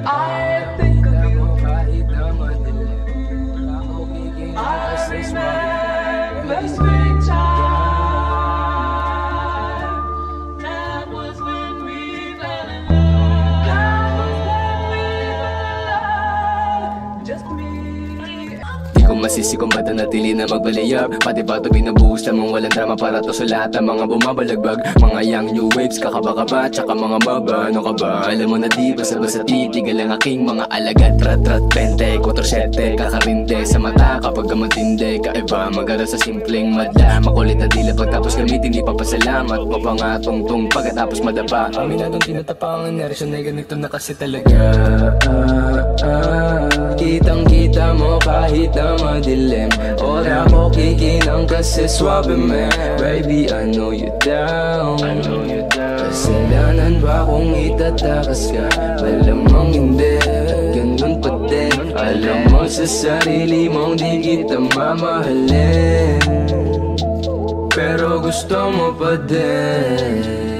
I think of you. I remember springtime. That was when we fell in love. That was when we fell in love. Just me. Di ko masisi kung ba't natili na magbalayab. Pati ba ito binubuhos lamang walang drama para to sa lahat ng mga bumabalagbag. Mga young new waves, kakaba-kaba, tsaka mga baba. Ano ka ba? Alam mo na di basta-basta titigal ang aking mga alagad. Rat-rat, 24/7, kakarinde sa mata kapag matindi. Kaiba, mag-aral sa simpleng madla. Makulit na dila pagtapos gamitin, di papasalamat. Mapangatong-tong pagkatapos madapa. Aminadong tinatapang ang reaksyon ay ganito na kasi talaga. Kitang-kita mo kahit na madilim. Ora ko kikinang kasi swabe man. Baby, I know you down. Kasalanan ba kung itatakas ka? Malamang hindi, ganun pa din. Alam mo sa sarili mong di kita mamahalin, pero gusto mo pa din.